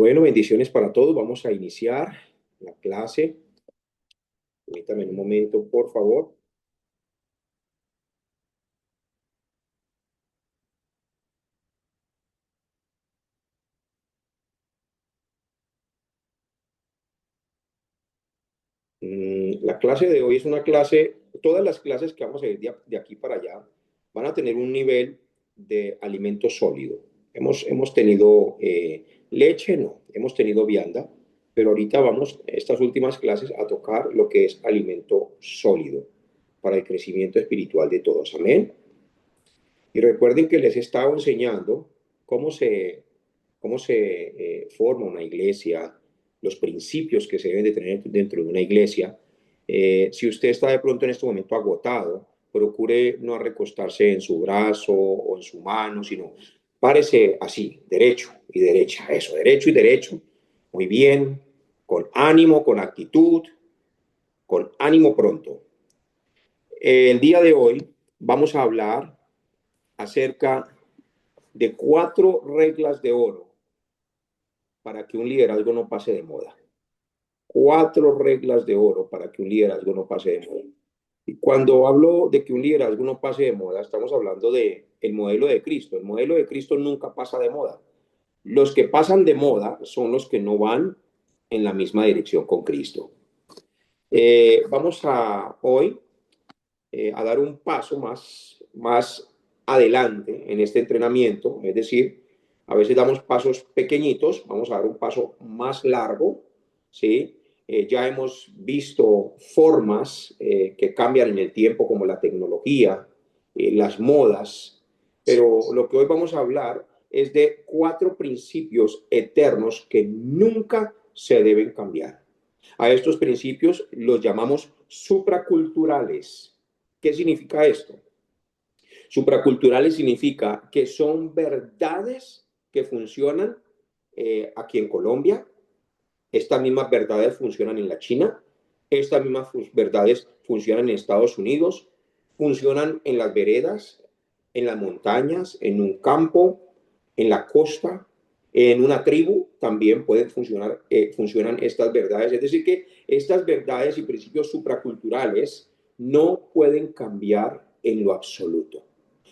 Bueno, bendiciones para todos. Vamos a iniciar la clase. Permítame un momento, por favor. La clase de hoy es una clase, todas las clases que vamos a ir de aquí para allá van a tener un nivel de alimento sólido. Hemos tenido leche, no, hemos tenido vianda, pero ahorita vamos, estas últimas clases, a tocar lo que es alimento sólido para el crecimiento espiritual de todos. Amén. Y recuerden que les he estado enseñando cómo se forma una iglesia, los principios que se deben de tener dentro de una iglesia. Si usted está de pronto en este momento agotado, procure no recostarse en su brazo o en su mano, sino párese así, derecho y derecha, eso, derecho y derecho, muy bien, con ánimo, con actitud, con ánimo pronto. El día de hoy vamos a hablar acerca de 4 reglas de oro para que un liderazgo no pase de moda. 4 reglas de oro para que un liderazgo no pase de moda. Y cuando hablo de que un liderazgo no pase de moda, estamos hablando de el modelo de Cristo. El modelo de Cristo nunca pasa de moda. Los que pasan de moda son los que no van en la misma dirección con Cristo. Vamos a hoy a dar un paso más adelante en este entrenamiento, es decir, a veces damos pasos pequeñitos, vamos a dar un paso más largo, ¿sí? Ya hemos visto formas que cambian en el tiempo, como la tecnología, las modas, pero lo que hoy vamos a hablar es de 4 principios eternos que nunca se deben cambiar. A estos principios los llamamos supraculturales. ¿Qué significa esto? Supraculturales significa que son verdades que funcionan aquí en Colombia. Estas mismas verdades funcionan en la China. Estas mismas verdades funcionan en Estados Unidos. Funcionan en las veredas, en las montañas, en un campo, en la costa, en una tribu. También pueden funcionan estas verdades. Es decir, que estas verdades y principios supraculturales no pueden cambiar en lo absoluto.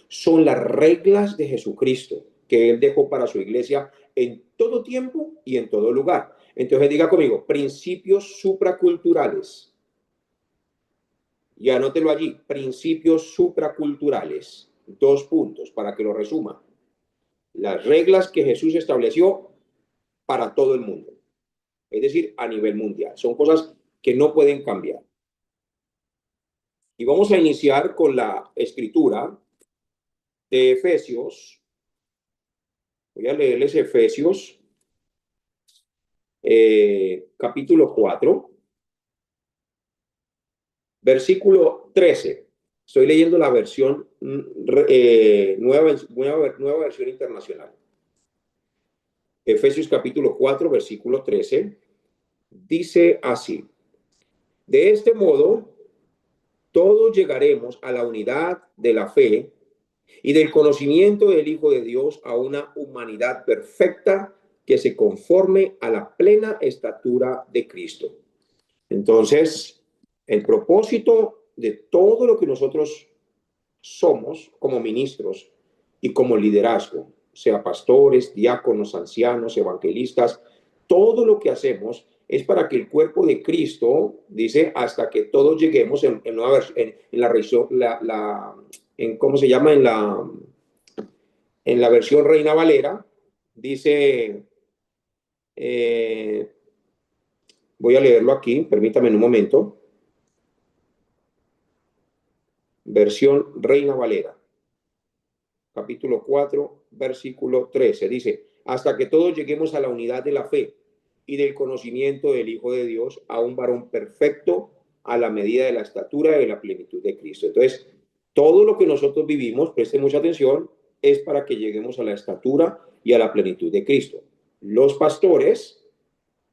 Son las reglas de Jesucristo que Él dejó para su iglesia en todo tiempo y en todo lugar. Entonces diga conmigo, principios supraculturales. Y anótelo allí, principios supraculturales. 2 puntos para que lo resuma. Las reglas que Jesús estableció para todo el mundo. Es decir, a nivel mundial. Son cosas que no pueden cambiar. Y vamos a iniciar con la escritura de Efesios. Voy a leerles Efesios, capítulo 4, versículo 13. Estoy leyendo la versión nueva versión internacional. Efesios capítulo 4, versículo 13. Dice así: de este modo, todos llegaremos a la unidad de la fe y del conocimiento del Hijo de Dios, a una humanidad perfecta que se conforme a la plena estatura de Cristo. Entonces, el propósito de todo lo que nosotros somos como ministros y como liderazgo, sea pastores, diáconos, ancianos, evangelistas, todo lo que hacemos es para que el cuerpo de Cristo, dice, hasta que todos lleguemos en la versión, en cómo se llama, en la versión Reina Valera, dice, voy a leerlo aquí, permítame un momento. Versión Reina Valera, capítulo 4, versículo 13. Dice, hasta que todos lleguemos a la unidad de la fe y del conocimiento del Hijo de Dios, a un varón perfecto, a la medida de la estatura y de la plenitud de Cristo. Entonces, todo lo que nosotros vivimos, preste mucha atención, es para que lleguemos a la estatura y a la plenitud de Cristo. Los pastores,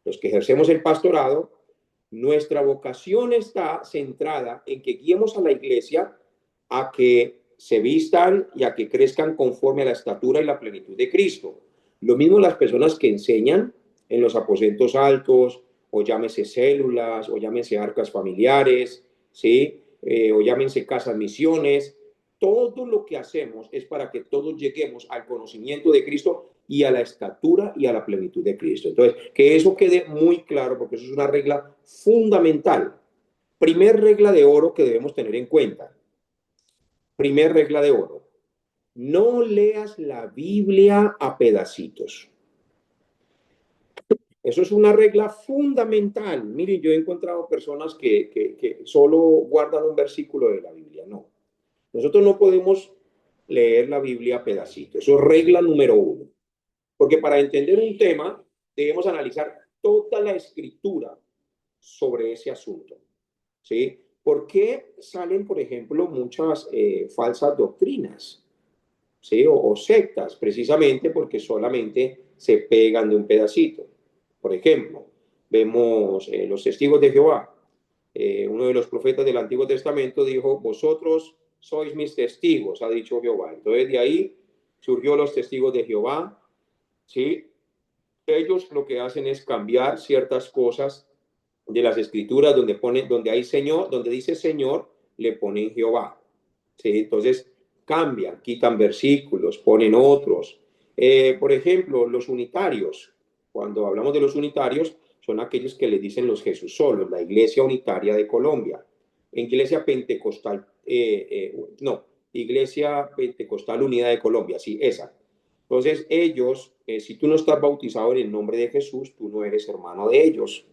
los que ejercemos el pastorado, nuestra vocación está centrada en que guiemos a la iglesia a que se vistan y a que crezcan conforme a la estatura y la plenitud de Cristo. Lo mismo las personas que enseñan, en los aposentos altos, o llámese células, o llámese arcas familiares, ¿sí? O llámense casas misiones. Todo lo que hacemos es para que todos lleguemos al conocimiento de Cristo y a la estatura y a la plenitud de Cristo. Entonces, que eso quede muy claro, porque eso es una regla fundamental. Primer regla de oro que debemos tener en cuenta. Primer regla de oro. No leas la Biblia a pedacitos. Eso es una regla fundamental. Miren, yo he encontrado personas que solo guardan un versículo de la Biblia. No. Nosotros no podemos leer la Biblia a pedacitos. Eso es regla número uno. Porque para entender un tema debemos analizar toda la escritura sobre ese asunto. ¿Sí? ¿Por qué salen, por ejemplo, muchas falsas doctrinas? ¿Sí? O sectas, precisamente porque solamente se pegan de un pedacito. Por ejemplo, vemos los testigos de Jehová. Uno de los profetas del Antiguo Testamento dijo, vosotros sois mis testigos, ha dicho Jehová. Entonces de ahí surgió los testigos de Jehová, ¿sí? Ellos lo que hacen es cambiar ciertas cosas de las escrituras donde hay Señor, donde dice Señor, le ponen Jehová. ¿Sí? Entonces cambian, quitan versículos, ponen otros. Por ejemplo, los unitarios. Cuando hablamos de los unitarios, son aquellos que le dicen los Jesús solos, la Iglesia Unitaria de Colombia. Iglesia Pentecostal, no, Iglesia Pentecostal Unida de Colombia, sí, esa. Entonces ellos, si tú no estás bautizado en el nombre de Jesús, tú no eres hermano de ellos.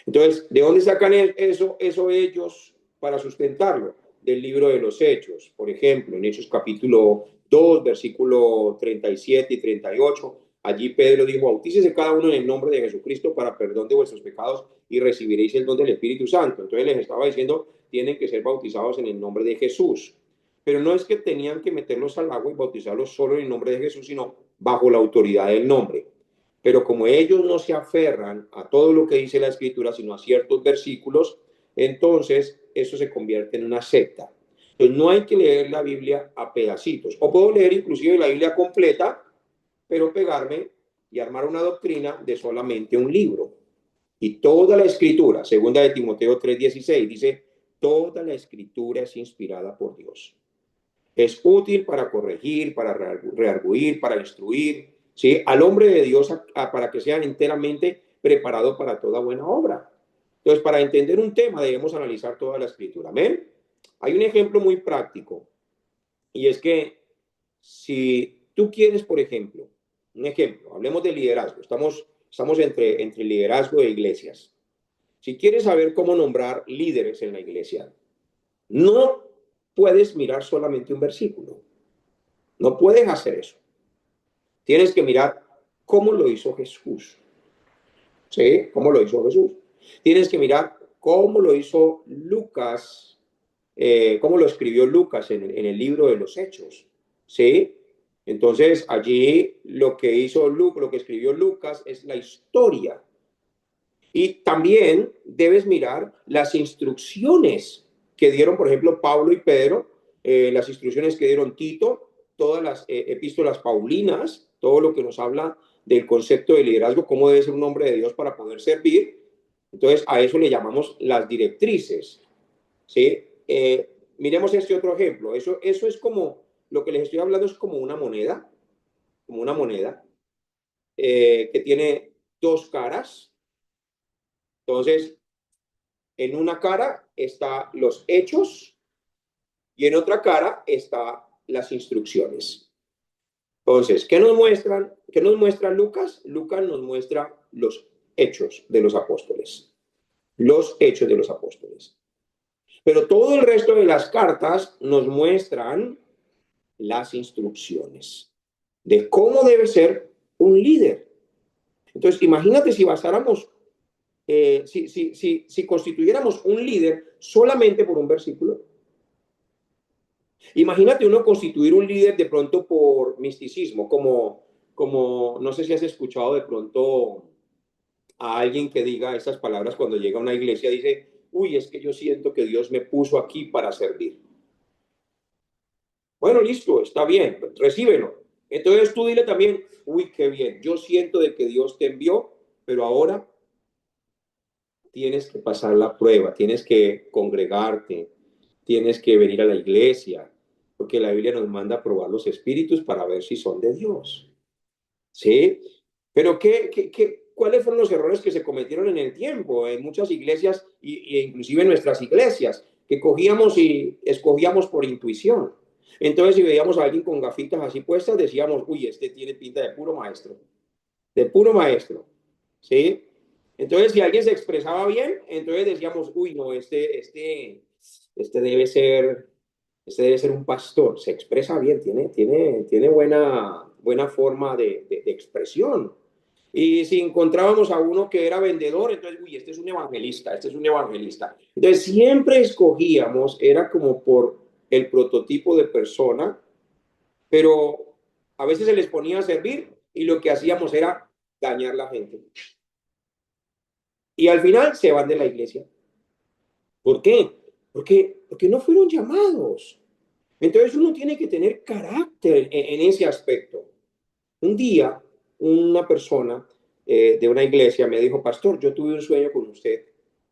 Entonces, ¿de dónde sacan eso ellos para sustentarlo? Del libro de los Hechos. Por ejemplo, en Hechos capítulo 2, versículo 37 y 38, allí Pedro dijo, bautícese cada uno en el nombre de Jesucristo para perdón de vuestros pecados y recibiréis el don del Espíritu Santo. Entonces les estaba diciendo, tienen que ser bautizados en el nombre de Jesús. Pero no es que tenían que meterlos al agua y bautizarlos solo en el nombre de Jesús, sino bajo la autoridad del nombre. Pero como ellos no se aferran a todo lo que dice la escritura, sino a ciertos versículos, entonces eso se convierte en una secta. Entonces no hay que leer la Biblia a pedacitos. O puedo leer inclusive la Biblia completa, pero pegarme y armar una doctrina de solamente un libro. Y toda la escritura, segunda de Timoteo 3:16, dice, toda la escritura es inspirada por Dios. Es útil para corregir, para rearguir, para instruir, ¿sí? Al hombre de Dios para que sea enteramente preparado para toda buena obra. Entonces, para entender un tema debemos analizar toda la escritura. ¿Amén? Hay un ejemplo muy práctico y es que si tú quieres, por ejemplo, un ejemplo, hablemos de liderazgo, estamos entre liderazgo e iglesias. Si quieres saber cómo nombrar líderes en la iglesia, no puedes mirar solamente un versículo. No puedes hacer eso. Tienes que mirar cómo lo hizo Jesús. ¿Sí? ¿Cómo lo hizo Jesús? Tienes que mirar cómo lo hizo Lucas, cómo lo escribió Lucas en el libro de los Hechos. ¿Sí? Entonces, allí lo que hizo Lucas, lo que escribió Lucas es la historia. Y también debes mirar las instrucciones que dieron, por ejemplo, Pablo y Pedro, las instrucciones que dieron Tito, todas las epístolas paulinas, todo lo que nos habla del concepto de liderazgo, cómo debe ser un hombre de Dios para poder servir. Entonces, a eso le llamamos las directrices. ¿Sí? Miremos este otro ejemplo. Eso es como, lo que les estoy hablando es como una moneda que tiene dos caras. Entonces, en una cara está los hechos y en otra cara está las instrucciones. Entonces, ¿qué nos muestran? ¿Qué nos muestra Lucas? Lucas nos muestra los hechos de los apóstoles. Los hechos de los apóstoles. Pero todo el resto de las cartas nos muestran las instrucciones de cómo debe ser un líder. Entonces, imagínate si basáramos si constituyéramos un líder solamente por un versículo. Imagínate uno constituir un líder de pronto por misticismo, como no sé si has escuchado de pronto a alguien que diga esas palabras cuando llega a una iglesia, dice, uy, es que yo siento que Dios me puso aquí para servir. Bueno, listo, está bien, recíbelo. Entonces tú dile también, uy, qué bien, yo siento de que Dios te envió pero ahora tienes que pasar la prueba, tienes que congregarte, tienes que venir a la iglesia, porque la Biblia nos manda a probar los espíritus para ver si son de Dios. ¿Sí? Pero ¿cuáles fueron los errores que se cometieron en el tiempo? En muchas iglesias, inclusive en nuestras iglesias, que cogíamos y escogíamos por intuición. Entonces, si veíamos a alguien con gafitas así puestas, decíamos, uy, este tiene pinta de puro maestro, ¿sí? Entonces, si alguien se expresaba bien, entonces decíamos, uy, no, este debe ser, este debe ser un pastor, se expresa bien, tiene buena forma de expresión. Y si encontrábamos a uno que era vendedor, entonces, uy, este es un evangelista, este es un evangelista. Entonces, siempre escogíamos, era como por el prototipo de persona, pero a veces se les ponía a servir y lo que hacíamos era dañar la gente. Y al final se van de la iglesia. ¿Por qué? Porque no fueron llamados. Entonces uno tiene que tener carácter en ese aspecto. Un día, una persona de una iglesia me dijo, pastor, yo tuve un sueño con usted.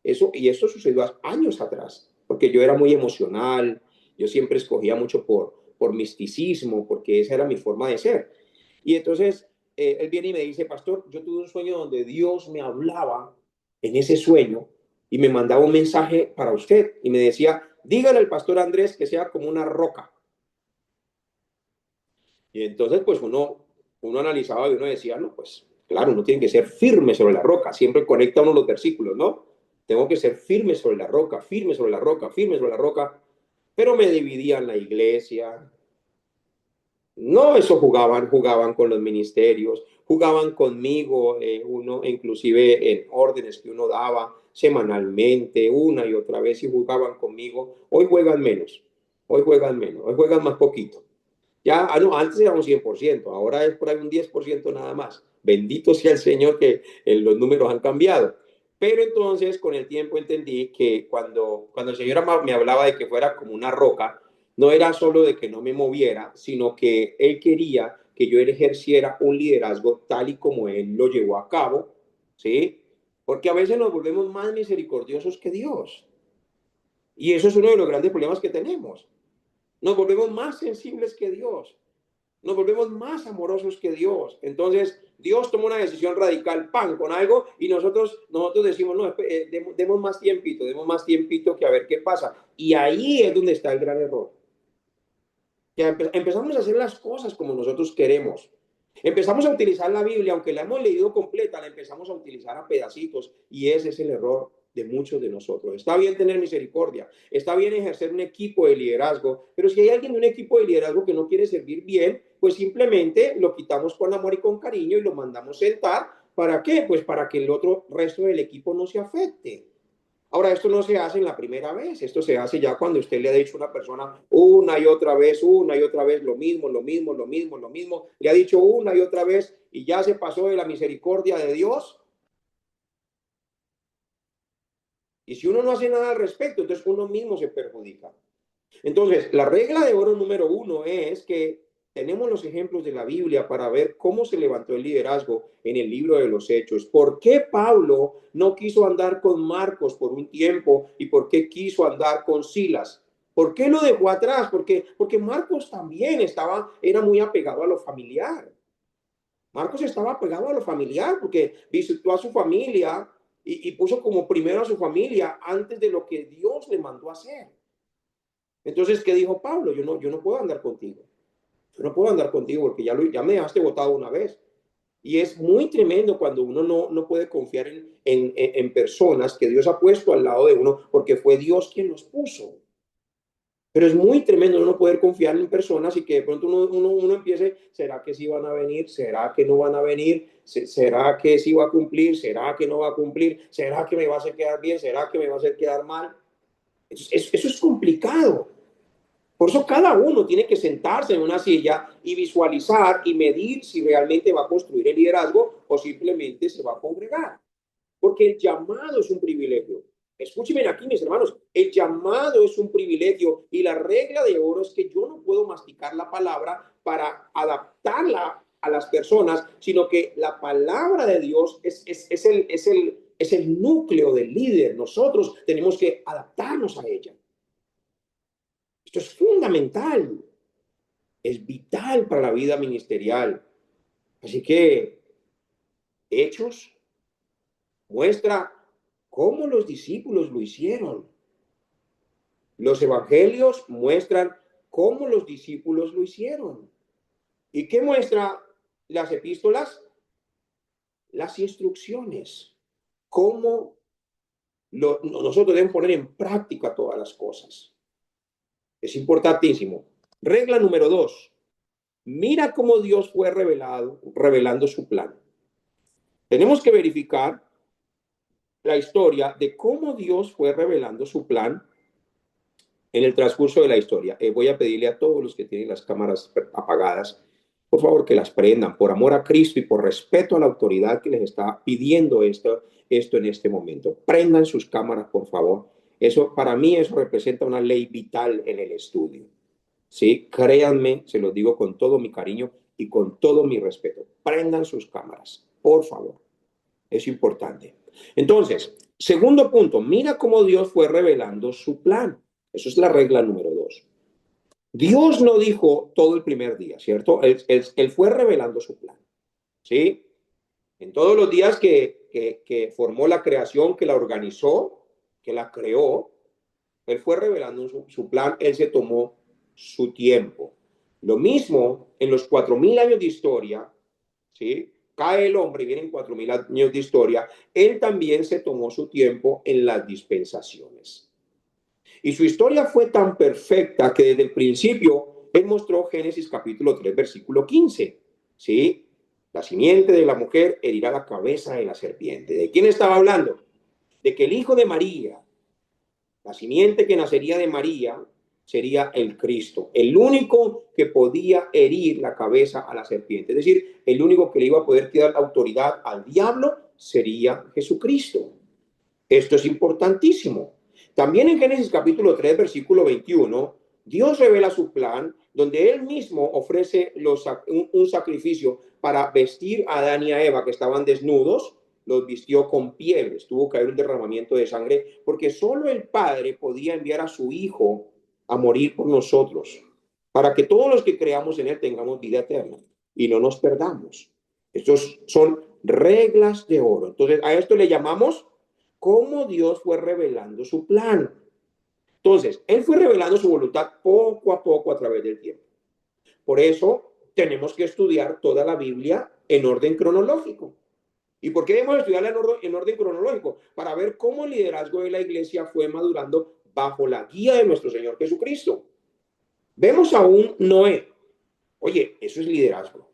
Y esto sucedió años atrás, porque yo era muy emocional, yo siempre escogía mucho por misticismo, porque esa era mi forma de ser. Y entonces él viene y me dice, pastor, yo tuve un sueño donde Dios me hablaba en ese sueño y me mandaba un mensaje para usted y me decía, dígale al pastor Andrés que sea como una roca. Y entonces, pues uno analizaba y uno decía, no, pues claro, uno tiene que ser firme sobre la roca. Siempre conecta uno los versículos, ¿no? Tengo que ser firme sobre la roca, firme sobre la roca, firme sobre la roca. Pero me dividían la iglesia. No, eso jugaban con los ministerios, jugaban conmigo, uno inclusive en órdenes que uno daba semanalmente, una y otra vez, y jugaban conmigo. Hoy juegan menos, hoy juegan más poquito. Ya, no, antes era un 100%, ahora es por ahí un 10% nada más. Bendito sea el Señor que los números han cambiado. Pero entonces con el tiempo entendí que cuando el Señor me hablaba de que fuera como una roca, no era solo de que no me moviera, sino que Él quería que yo ejerciera un liderazgo tal y como Él lo llevó a cabo, ¿sí? Porque a veces nos volvemos más misericordiosos que Dios. Y eso es uno de los grandes problemas que tenemos. Nos volvemos más sensibles que Dios. Nos volvemos más amorosos que Dios. Entonces, Dios toma una decisión radical, pan, con algo, y nosotros decimos, no, demos más tiempito que a ver qué pasa. Y ahí es donde está el gran error. Que empezamos a hacer las cosas como nosotros queremos. Empezamos a utilizar la Biblia, aunque la hemos leído completa, la empezamos a utilizar a pedacitos, y ese es el error de muchos de nosotros. Está bien tener misericordia, está bien ejercer un equipo de liderazgo, pero si hay alguien de un equipo de liderazgo que no quiere servir bien, pues simplemente lo quitamos con amor y con cariño y lo mandamos sentar. ¿Para qué? Pues para que el otro resto del equipo no se afecte. Ahora, esto no se hace en la primera vez, esto se hace ya cuando usted le ha dicho a una persona una y otra vez, lo mismo, lo mismo, lo mismo, lo mismo, le ha dicho una y otra vez y ya se pasó de la misericordia de Dios. Y si uno no hace nada al respecto, entonces uno mismo se perjudica. Entonces, la regla de oro número uno es que tenemos los ejemplos de la Biblia para ver cómo se levantó el liderazgo en el libro de los Hechos. ¿Por qué Pablo no quiso andar con Marcos por un tiempo y por qué quiso andar con Silas? ¿Por qué lo dejó atrás? Porque Marcos también era muy apegado a lo familiar. Marcos estaba apegado a lo familiar porque visitó a su familia y puso como primero a su familia antes de lo que Dios le mandó a hacer. Entonces, ¿qué dijo Pablo? Yo no puedo andar contigo. Yo no puedo andar contigo porque ya me dejaste botado una vez. Y es muy tremendo cuando uno no puede confiar en personas que Dios ha puesto al lado de uno porque fue Dios quien los puso. Pero es muy tremendo no poder confiar en personas y que de pronto uno empiece, ¿será que sí van a venir? ¿Será que no van a venir? ¿Será que sí va a cumplir? ¿Será que no va a cumplir? ¿Será que me va a hacer quedar bien? ¿Será que me va a hacer quedar mal? Eso es complicado. Por eso cada uno tiene que sentarse en una silla y visualizar y medir si realmente va a construir el liderazgo o simplemente se va a congregar. Porque el llamado es un privilegio. Escúchenme aquí, mis hermanos, el llamado es un privilegio y la regla de oro es que yo no puedo masticar la palabra para adaptarla a las personas, sino que la palabra de Dios es el núcleo del líder. Nosotros tenemos que adaptarnos a ella. Esto es fundamental, es vital para la vida ministerial. Así que Hechos muestra cómo los discípulos lo hicieron. Los evangelios muestran cómo los discípulos lo hicieron. ¿Y qué muestra las epístolas? Las instrucciones. Cómo nosotros debemos poner en práctica todas las cosas. Es importantísimo. Regla número 2. Mira cómo Dios fue revelando su plan. Tenemos que verificar la historia de cómo Dios fue revelando su plan en el transcurso de la historia. Voy a pedirle a todos los que tienen las cámaras apagadas, por favor, que las prendan, por amor a Cristo y por respeto a la autoridad que les está pidiendo esto en este momento. Prendan sus cámaras, por favor. Eso, para mí, eso representa una ley vital en el estudio. ¿Sí? Créanme, se los digo con todo mi cariño y con todo mi respeto. Prendan sus cámaras, por favor. Es importante. Entonces, segundo punto, mira cómo Dios fue revelando su plan. Eso es la regla número 2. Dios no dijo todo el primer día, ¿cierto? Él fue revelando su plan, ¿sí? En todos los días que formó la creación, que la organizó, que la creó, Él fue revelando su plan, Él se tomó su tiempo. Lo mismo en los 4.000 años de historia, ¿sí? Cae el hombre y vienen 4.000 años de historia, Él también se tomó su tiempo en las dispensaciones. Y su historia fue tan perfecta que desde el principio Él mostró Génesis capítulo 3, versículo 15. ¿Sí? La simiente de la mujer herirá la cabeza de la serpiente. ¿De quién estaba hablando? De que el hijo de María, la simiente que nacería de María, sería el Cristo, el único que podía herir la cabeza a la serpiente. Es decir, el único que le iba a poder dar la autoridad al diablo sería Jesucristo. Esto es importantísimo. También en Génesis capítulo 3, versículo 21, Dios revela su plan, donde Él mismo ofrece un sacrificio para vestir a Adán y a Eva, que estaban desnudos, los vistió con pieles, tuvo que haber un derramamiento de sangre, porque solo el Padre podía enviar a su Hijo a morir por nosotros, para que todos los que creamos en Él tengamos vida eterna y no nos perdamos. Estos son reglas de oro. Entonces, a esto le llamamos cómo Dios fue revelando su plan. Entonces, Él fue revelando su voluntad poco a poco a través del tiempo. Por eso tenemos que estudiar toda la Biblia en orden cronológico. ¿Y por qué debemos estudiarla en orden cronológico? Para ver cómo el liderazgo de la iglesia fue madurando bajo la guía de nuestro Señor Jesucristo. Vemos a un Noé. Oye, eso es liderazgo.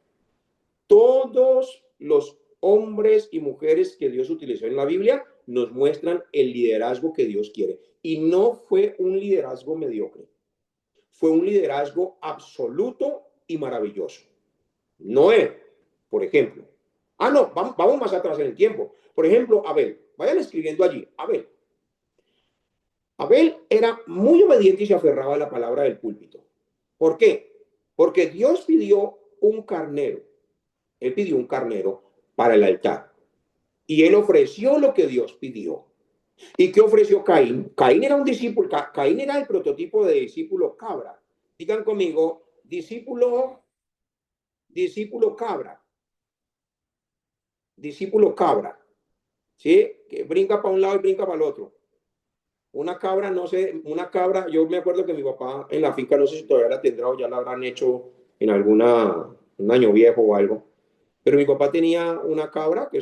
Todos los hombres y mujeres que Dios utilizó en la Biblia nos muestran el liderazgo que Dios quiere. Y no fue un liderazgo mediocre. Fue un liderazgo absoluto y maravilloso. Noé, por ejemplo. No, vamos más atrás en el tiempo. Por ejemplo, Abel. Vayan escribiendo allí. Abel. Abel era muy obediente y se aferraba a la palabra del púlpito. ¿Por qué? Porque Dios pidió un carnero. Él pidió un carnero para el altar. Y él ofreció lo que Dios pidió. ¿Y qué ofreció Caín? Caín era un discípulo, Caín era el prototipo de discípulo cabra. Digan conmigo, discípulo cabra. Discípulo cabra. ¿Sí? Que brinca para un lado y brinca para el otro. Una cabra, no sé, una cabra, yo me acuerdo que mi papá en la finca, no sé si todavía la tendrá o ya la habrán hecho en un año viejo o algo. Pero mi papá tenía una cabra que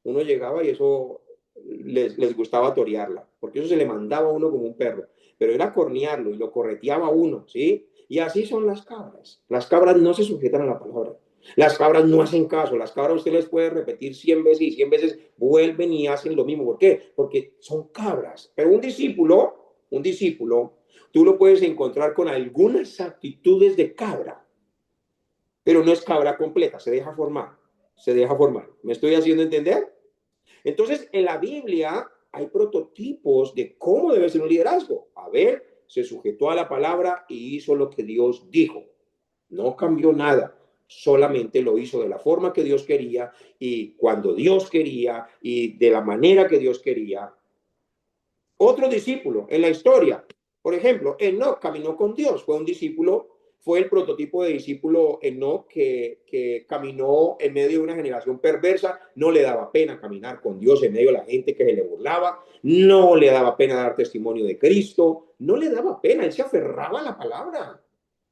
uno llegaba y eso les gustaba torearla, porque eso se le mandaba a uno como un perro, pero era cornearlo y lo correteaba a uno, ¿sí? Y así son las cabras. Las cabras no se sujetan a la palabra. Las cabras no hacen caso. Las cabras usted les puede repetir 100 veces y 100 veces vuelven y hacen lo mismo. ¿Por qué? Porque son cabras. Pero un discípulo, tú lo puedes encontrar con algunas actitudes de cabra, pero no es cabra completa, se deja formar. ¿Me estoy haciendo entender? Entonces, en la Biblia hay prototipos de cómo debe ser un liderazgo. Abel se sujetó a la palabra y hizo lo que Dios dijo. No cambió nada. solamente lo hizo de la forma que Dios quería y cuando Dios quería y de la manera que Dios quería. Otro discípulo en la historia, por ejemplo, Enoc caminó con Dios, fue un discípulo, fue el prototipo de discípulo Enoc que caminó en medio de una generación perversa, no le daba pena caminar con Dios en medio de la gente que se le burlaba, no le daba pena dar testimonio de Cristo, no le daba pena, él se aferraba a la palabra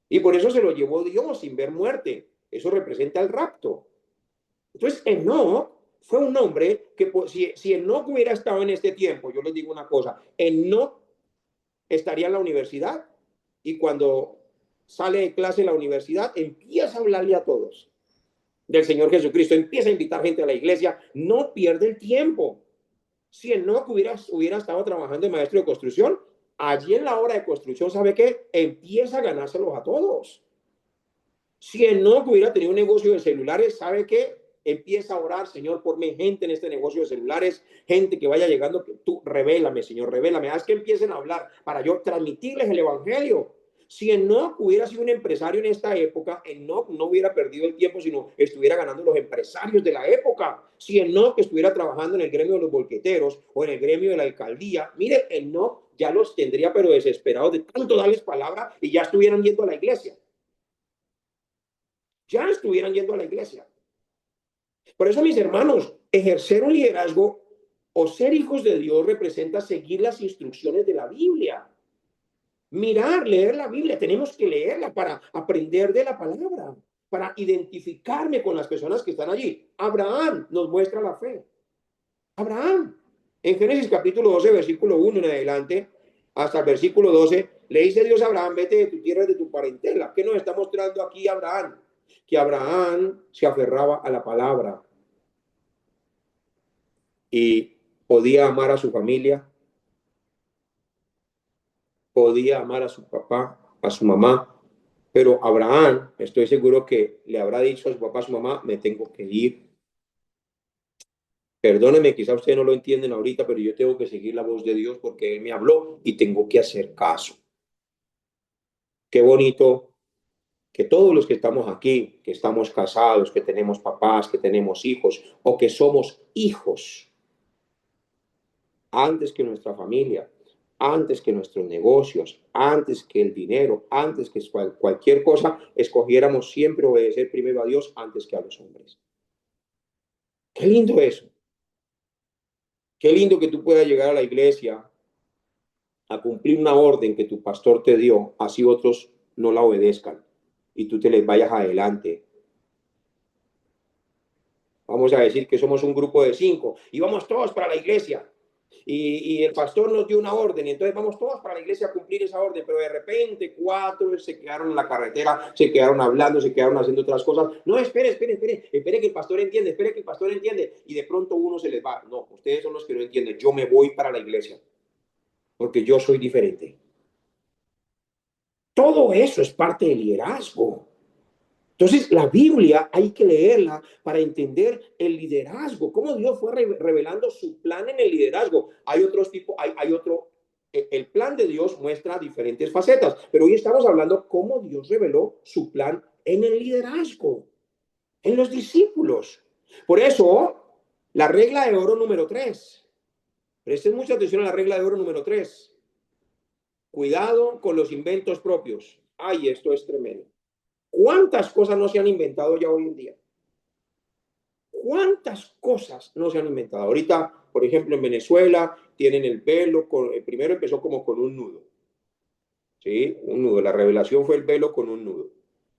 y por eso se lo llevó Dios sin ver muerte. Eso representa el rapto. Entonces, Enoch fue un hombre que, si Enoch hubiera estado en este tiempo, yo les digo una cosa, Enoch estaría en la universidad y cuando sale de clase en la universidad empieza a hablarle a todos del Señor Jesucristo, empieza a invitar gente a la iglesia, no pierde el tiempo. Si Enoch hubiera estado trabajando de maestro de construcción, allí en la hora de construcción, ¿sabe qué? Empieza a ganárselos a todos. Si Enoch hubiera tenido un negocio de celulares, ¿sabe qué? Empieza a orar, Señor, ponme gente en este negocio de celulares, gente que vaya llegando, que tú revélame, Señor, revélame, haz que empiecen a hablar para yo transmitirles el evangelio. Si Enoch hubiera sido un empresario en esta época, Enoch no hubiera perdido el tiempo, sino estuviera ganando los empresarios de la época. Si Enoch estuviera trabajando en el gremio de los bolqueteros o en el gremio de la alcaldía, mire, Enoch ya los tendría pero desesperados de tanto darles palabra y ya estuvieran yendo a la iglesia. Ya estuvieran yendo a la iglesia. Por eso, mis hermanos, ejercer un liderazgo o ser hijos de Dios representa seguir las instrucciones de la Biblia. Mirar, leer la Biblia, tenemos que leerla para aprender de la palabra, para identificarme con las personas que están allí. Abraham nos muestra la fe. Abraham, en Génesis capítulo 12, versículo 1 en adelante, hasta el versículo 12, le dice Dios a Abraham, vete de tu tierra y de tu parentela. ¿Qué nos está mostrando aquí Abraham? Que Abraham se aferraba a la palabra y podía amar a su familia, podía amar a su papá, a su mamá, pero Abraham, estoy seguro que le habrá dicho a su papá, a su mamá, me tengo que ir. Perdónenme, quizá ustedes no lo entienden ahorita, pero yo tengo que seguir la voz de Dios porque Él me habló y tengo que hacer caso. Qué bonito que todos los que estamos aquí, que estamos casados, que tenemos papás, que tenemos hijos o que somos hijos, antes que nuestra familia, antes que nuestros negocios, antes que el dinero, antes que cualquier cosa, escogiéramos siempre obedecer primero a Dios antes que a los hombres. Qué lindo eso. Qué lindo que tú puedas llegar a la iglesia a cumplir una orden que tu pastor te dio, así otros no la obedezcan y tú te les vayas adelante. Vamos a decir que somos un grupo de 5 y vamos todos para la iglesia. Y el pastor nos dio una orden y entonces vamos todos para la iglesia a cumplir esa orden, pero de repente 4 se quedaron en la carretera, se quedaron hablando, se quedaron haciendo otras cosas. No, espere que el pastor entiende, espere que el pastor entiende y de pronto uno se les va. No, ustedes son los que no entienden, yo me voy para la iglesia porque yo soy diferente. Todo eso es parte del liderazgo. Entonces, la Biblia hay que leerla para entender el liderazgo, cómo Dios fue revelando su plan en el liderazgo. Hay otros tipos, hay otro, el plan de Dios muestra diferentes facetas, pero hoy estamos hablando cómo Dios reveló su plan en el liderazgo, en los discípulos. Por eso, la regla de oro número 3. Presten mucha atención a la regla de oro número 3. Cuidado con los inventos propios. Ay, esto es tremendo. ¿Cuántas cosas no se han inventado ya hoy en día? ¿Cuántas cosas no se han inventado? Ahorita, por ejemplo, en Venezuela tienen el velo, primero empezó como con un nudo, ¿sí? Un nudo. La revelación fue el velo con un nudo.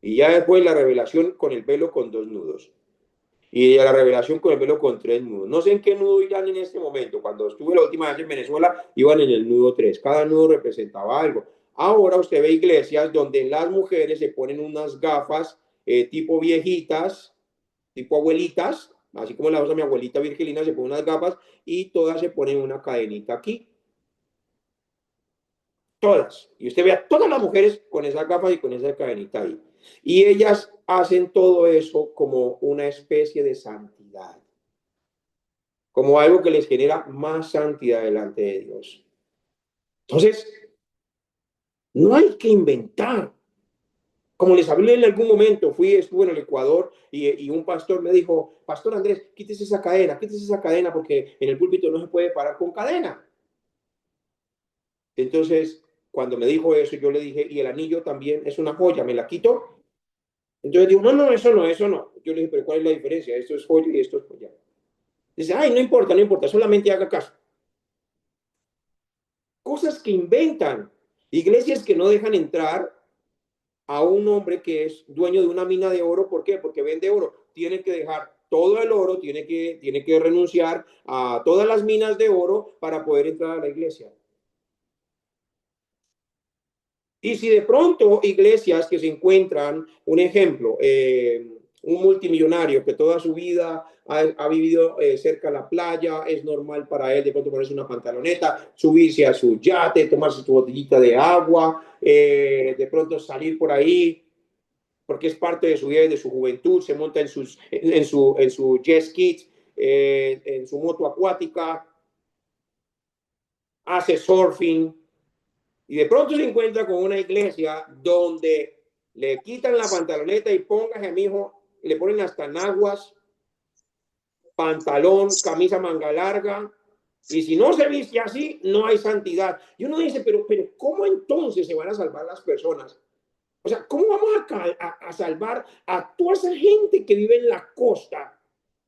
Y ya después la revelación con el velo con 2 nudos. Y la revelación con el velo con 3 nudos. No sé en qué nudo irán en este momento. Cuando estuve la última vez en Venezuela, iban en el nudo 3. Cada nudo representaba algo. Ahora usted ve iglesias donde las mujeres se ponen unas gafas tipo viejitas, tipo abuelitas, así como la usa mi abuelita Virgilina, se pone unas gafas y todas se ponen una cadenita aquí. Todas. Y usted ve a todas las mujeres con esas gafas y con esa cadenita ahí. Y ellas hacen todo eso como una especie de santidad, como algo que les genera más santidad delante de Dios. Entonces, no hay que inventar. Como les hablé en algún momento, estuve en el Ecuador y un pastor me dijo, Pastor Andrés, quítese esa cadena porque en el púlpito no se puede parar con cadena. Entonces, cuando me dijo eso, yo le dije, y el anillo también es una joya, ¿me la quito? Entonces digo, no, no, eso no, eso no. Yo le dije, pero ¿cuál es la diferencia? Esto es joya y esto es joya. Dice, ay, no importa, no importa, solamente haga caso. Cosas que inventan. Iglesias que no dejan entrar a un hombre que es dueño de una mina de oro. ¿Por qué? Porque vende oro. Tiene que dejar todo el oro, tiene que renunciar a todas las minas de oro para poder entrar a la iglesia. Y si de pronto iglesias que se encuentran, un ejemplo, un multimillonario que toda su vida ha vivido cerca de la playa, es normal para él de pronto ponerse una pantaloneta, subirse a su yate, tomarse su botellita de agua, de pronto salir por ahí, porque es parte de su vida y de su juventud, se monta en su jet ski, en su moto acuática, hace surfing, y de pronto se encuentra con una iglesia donde le quitan la pantaloneta y póngase a mi hijo, le ponen hasta naguas, pantalón, camisa manga larga, y si no se viste así, no hay santidad. Y uno dice, pero ¿cómo entonces se van a salvar las personas? O sea, ¿cómo vamos a salvar a toda esa gente que vive en la costa?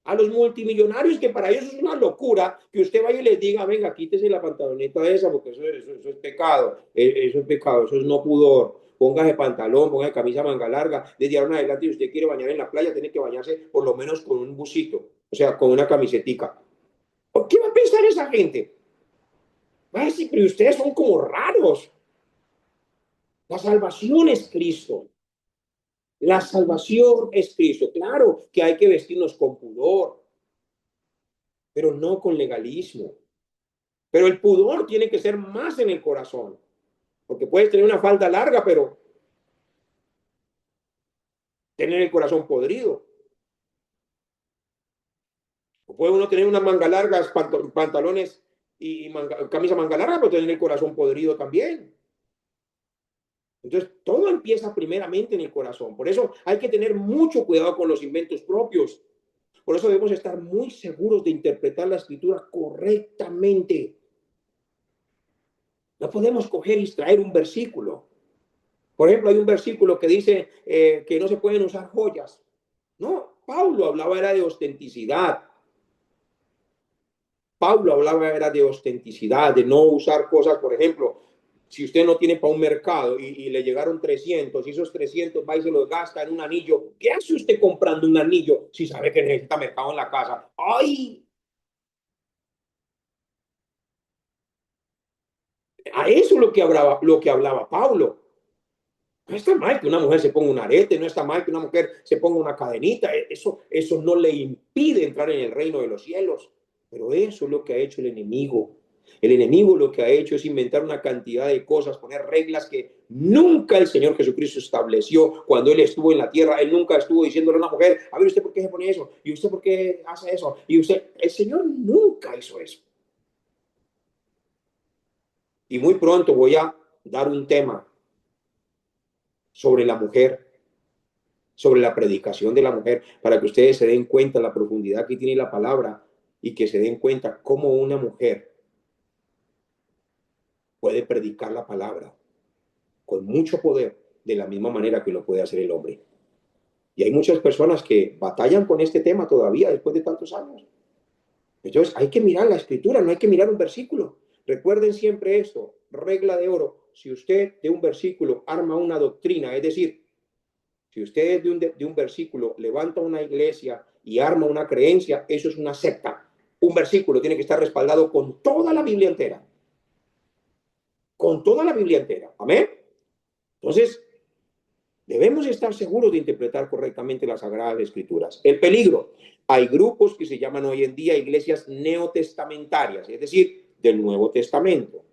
A los multimillonarios que para ellos es una locura que usted vaya y les diga, venga, quítese la pantaloneta esa porque eso es pecado, eso es pecado, eso es no pudor. Póngase pantalón, póngase camisa manga larga. Desde ahora en adelante, si usted quiere bañar en la playa, tiene que bañarse por lo menos con un busito, o sea, con una camisetica. ¿Qué va a pensar esa gente? Va a decir, pero ustedes son como raros. La salvación es Cristo. La salvación es Cristo. Claro que hay que vestirnos con pudor, pero no con legalismo. Pero el pudor tiene que ser más en el corazón, porque puedes tener una falda larga, pero tener el corazón podrido. O puede uno tener unas mangas largas, pantalones y camisa manga larga, pero tener el corazón podrido también. Entonces, todo empieza primeramente en el corazón. Por eso hay que tener mucho cuidado con los inventos propios. Por eso debemos estar muy seguros de interpretar la escritura correctamente. No podemos coger y extraer un versículo. Por ejemplo, hay un versículo que dice que no se pueden usar joyas. No, Pablo hablaba era de ostenticidad. Pablo hablaba era de ostenticidad, de no usar cosas, por ejemplo, si usted no tiene para un mercado y le llegaron 300 y esos 300 va y se los gasta en un anillo, ¿qué hace usted comprando un anillo si sabe que necesita mercado en la casa? ¡Ay! A eso es lo que hablaba Pablo. No está mal que una mujer se ponga un arete, no está mal que una mujer se ponga una cadenita, eso no le impide entrar en el reino de los cielos. Pero eso es lo que ha hecho el enemigo. El enemigo lo que ha hecho es inventar una cantidad de cosas, poner reglas que nunca el Señor Jesucristo estableció cuando Él estuvo en la tierra. Él nunca estuvo diciéndole a una mujer, a ver, ¿usted por qué se pone eso? ¿Y usted por qué hace eso? Y usted, el Señor nunca hizo eso. Y muy pronto voy a dar un tema sobre la mujer, sobre la predicación de la mujer, para que ustedes se den cuenta la profundidad que tiene la palabra y que se den cuenta cómo una mujer puede predicar la palabra con mucho poder de la misma manera que lo puede hacer el hombre. Y hay muchas personas que batallan con este tema todavía después de tantos años. Entonces hay que mirar la escritura, no hay que mirar un versículo. Recuerden siempre esto, regla de oro. Si usted de un versículo arma una doctrina, es decir, si usted de un versículo levanta una iglesia y arma una creencia, eso es una secta. Un versículo tiene que estar respaldado con toda la Biblia entera. Con toda la Biblia entera. Amén. Entonces, debemos estar seguros de interpretar correctamente las Sagradas Escrituras. El peligro. Hay grupos que se llaman hoy en día iglesias neotestamentarias, es decir, del Nuevo Testamento.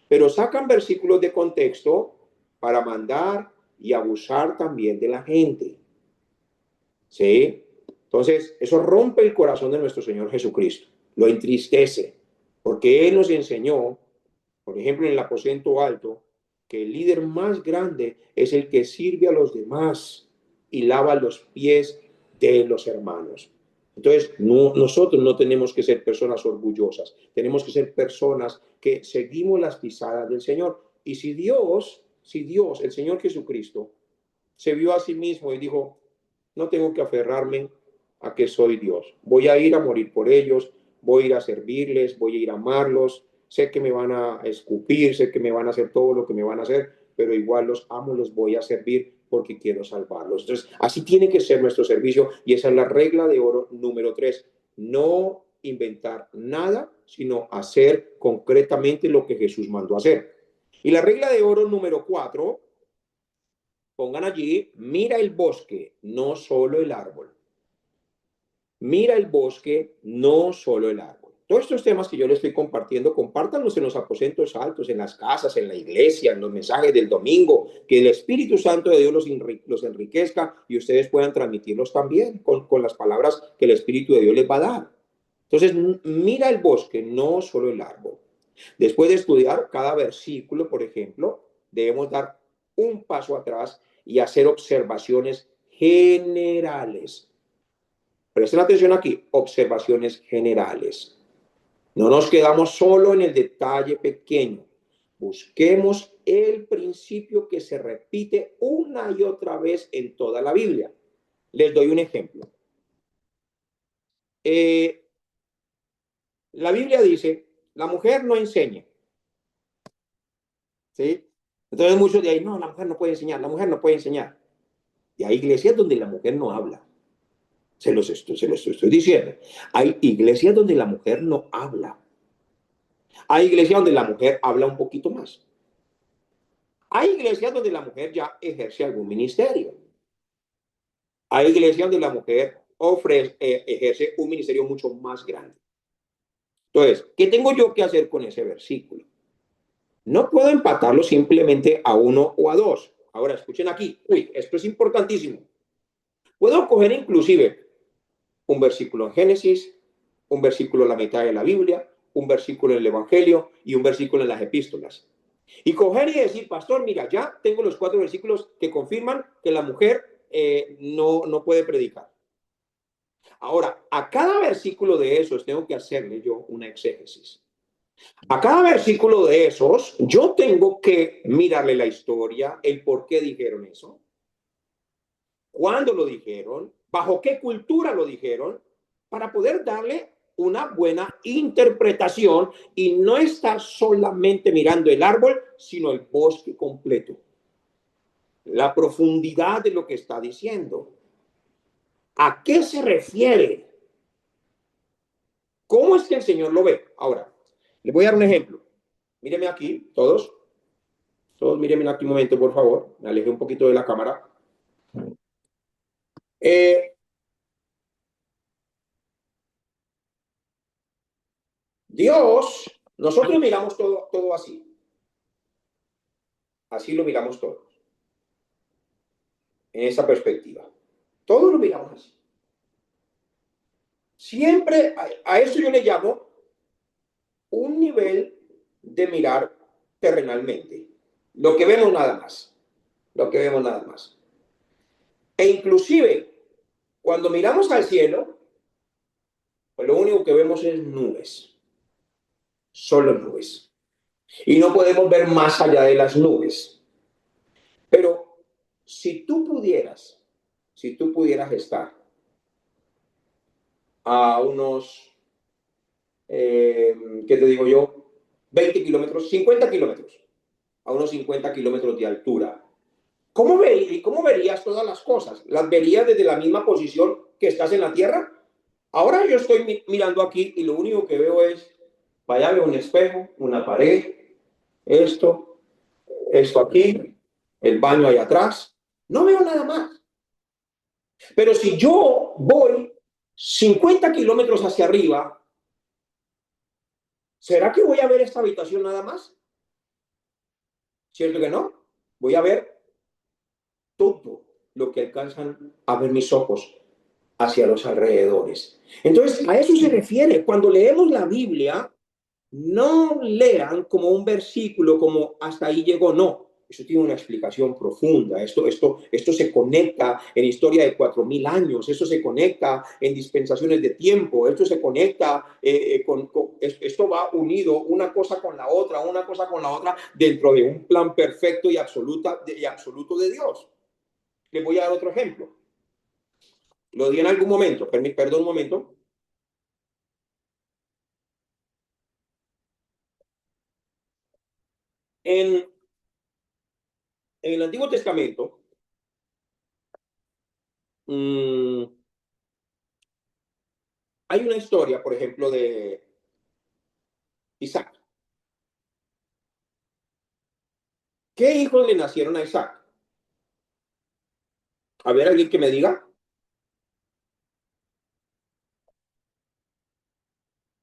Pero sacan versículos de contexto para mandar y abusar también de la gente. ¿Sí? Entonces, eso rompe el corazón de nuestro Señor Jesucristo, lo entristece, porque Él nos enseñó, por ejemplo, en el aposento alto, que el líder más grande es el que sirve a los demás y lava los pies de los hermanos. Entonces, nosotros no tenemos que ser personas orgullosas, tenemos que ser personas que seguimos las pisadas del Señor. Y si Dios, el Señor Jesucristo, se vio a sí mismo y dijo, no tengo que aferrarme a que soy Dios, voy a ir a morir por ellos, voy a ir a servirles, voy a ir a amarlos, sé que me van a escupir, sé que me van a hacer todo lo que me van a hacer, pero igual los amo, los voy a servir porque quiero salvarlos. Entonces, así tiene que ser nuestro servicio y esa es la regla de oro número 3. No inventar nada, sino hacer concretamente lo que Jesús mandó hacer. Y la regla de oro número 4, pongan allí, mira el bosque, no solo el árbol. Mira el bosque, no solo el árbol. Todos estos temas que yo les estoy compartiendo, compártanlos en los aposentos altos, en las casas, en la iglesia, en los mensajes del domingo, que el Espíritu Santo de Dios los enriquezca y ustedes puedan transmitirlos también con las palabras que el Espíritu de Dios les va a dar. Entonces, mira el bosque, no solo el árbol. Después de estudiar cada versículo, por ejemplo, debemos dar un paso atrás y hacer observaciones generales. Presten atención aquí, observaciones generales. No nos quedamos solo en el detalle pequeño. Busquemos el principio que se repite una y otra vez en toda la Biblia. Les doy un ejemplo. La Biblia dice, la mujer no enseña. ¿Sí? Entonces muchos de ahí, no, la mujer no puede enseñar, la mujer no puede enseñar. Y hay iglesias donde la mujer no habla. Se los estoy diciendo. Hay iglesias donde la mujer no habla. Hay iglesias donde la mujer habla un poquito más. Hay iglesias donde la mujer ya ejerce algún ministerio. Hay iglesias donde la mujer ejerce un ministerio mucho más grande. Entonces, ¿qué tengo yo que hacer con ese versículo? No puedo empatarlo simplemente a 1 o a 2. Ahora, escuchen aquí. Uy, esto es importantísimo. Puedo coger inclusive un versículo en Génesis, un versículo en la mitad de la Biblia, un versículo en el Evangelio y un versículo en las epístolas. Y coger y decir, pastor, mira, ya tengo los 4 versículos que confirman que la mujer no puede predicar. Ahora, a cada versículo de esos tengo que hacerle yo una exégesis. A cada versículo de esos yo tengo que mirarle la historia, el por qué dijeron eso, cuándo lo dijeron, bajo qué cultura lo dijeron, para poder darle una buena interpretación y no estar solamente mirando el árbol, sino el bosque completo. La profundidad de lo que está diciendo. ¿A qué se refiere? ¿Cómo es que el Señor lo ve? Ahora, les voy a dar un ejemplo. Míreme aquí, todos. Todos mírenme aquí un momento, por favor. Me alejé un poquito de la cámara. Dios, nosotros miramos todo así. Así lo miramos todos. En esa perspectiva. Todos lo miramos así. Siempre a eso yo le llamo un nivel de mirar terrenalmente. Lo que vemos nada más. Lo que vemos nada más. E inclusive, cuando miramos al cielo, pues lo único que vemos es nubes. Solo nubes. Y no podemos ver más allá de las nubes. Pero si tú pudieras estar a unos, ¿qué te digo yo? 20 kilómetros, 50 kilómetros, a unos 50 kilómetros de altura. ¿Cómo verías todas las cosas? ¿Las verías desde la misma posición que estás en la Tierra? Ahora yo estoy mirando aquí y lo único que veo es, para allá veo un espejo, una pared, esto aquí, el baño ahí atrás. No veo nada más. Pero si yo voy 50 kilómetros hacia arriba, ¿será que voy a ver esta habitación nada más? ¿Cierto que no? Voy a ver todo lo que alcanzan a ver mis ojos hacia los alrededores. Entonces, a eso se refiere. Cuando leemos la Biblia, no lean como un versículo, como hasta ahí llegó, no. Eso tiene una explicación profunda. Esto se conecta en historia de 4000 años. Eso se conecta en dispensaciones de tiempo. Esto se conecta esto va unido una cosa con la otra, una cosa con la otra dentro de un plan perfecto y absoluto de Dios. Les voy a dar otro ejemplo. Lo di en algún momento. Perdón un momento. En el Antiguo Testamento, hay una historia, por ejemplo, de Isaac. ¿Qué hijos le nacieron a Isaac? A ver, alguien que me diga.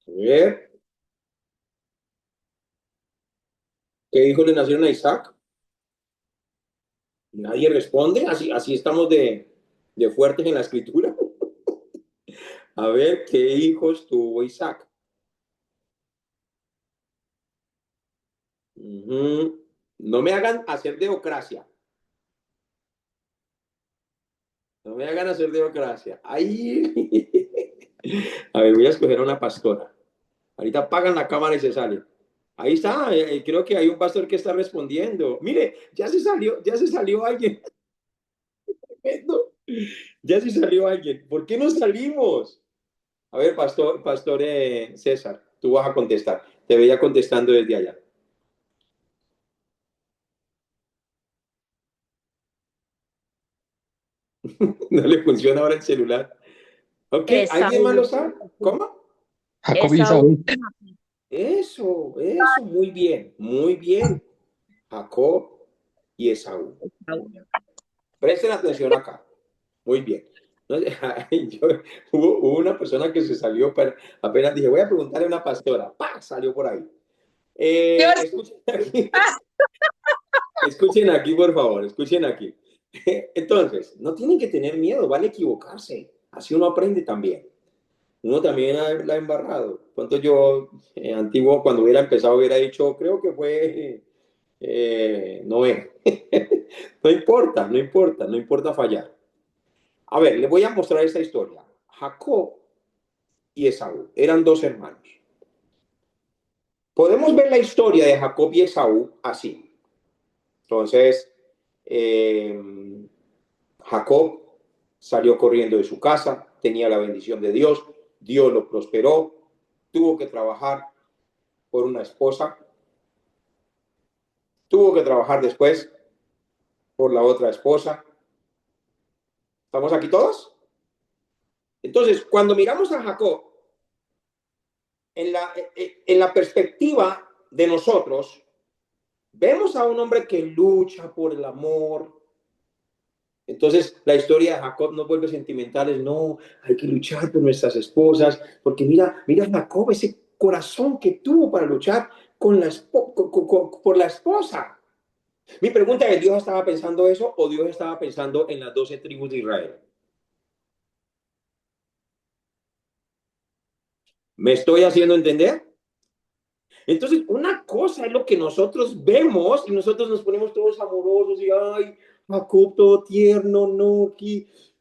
A ver, ¿qué hijos le nacieron a Isaac? Nadie responde. Así estamos de fuertes en la escritura. A ver, ¿qué hijos tuvo Isaac? No me hagan hacer democracia. No me hagan hacer democracia. Ay. A ver, voy a escoger a una pastora. Ahorita apagan la cámara y se sale. Ahí está, creo que hay un pastor que está respondiendo. Mire, ya se salió alguien. Ya se salió alguien. ¿Por qué no salimos? A ver, pastor César, tú vas a contestar. Te veía contestando desde allá. No le funciona ahora el celular. Ok, ¿alguien más lo Esaú. sabe? ¿Cómo? Jacob y Esaú. Esaú. Eso, muy bien, muy bien. Jacob y Esaú. Presten atención acá. Muy bien. Hubo una persona que se salió, pero apenas dije, voy a preguntarle a una pastora. ¡Pah! Salió por ahí. Escuchen aquí. Escuchen aquí, por favor, escuchen aquí. Entonces, no tienen que tener miedo, vale equivocarse. Así uno aprende también. Uno también la ha embarrado. Cuando yo, antiguo, cuando hubiera empezado, hubiera dicho, creo que fue Noé. No importa, no importa, no importa fallar. A ver, les voy a mostrar esta historia. Jacob y Esaú eran dos hermanos. Podemos ver la historia de Jacob y Esaú así. Entonces, eh, Jacob salió corriendo de su casa, tenía la bendición de Dios, Dios lo prosperó, tuvo que trabajar por una esposa, tuvo que trabajar después por la otra esposa. ¿Estamos aquí todos? Entonces, cuando miramos a Jacob, en la perspectiva de nosotros, vemos a un hombre que lucha por el amor. Entonces, la historia de Jacob nos vuelve sentimentales. No, hay que luchar por nuestras esposas, porque mira Jacob, ese corazón que tuvo para luchar por la esposa. Mi pregunta es, ¿Dios estaba pensando eso o Dios estaba pensando en las 12 tribus de Israel? ¿Me estoy haciendo entender? Entonces, una cosa es lo que nosotros vemos y nosotros nos ponemos todos amorosos y, ay, Jacob todo tierno, no,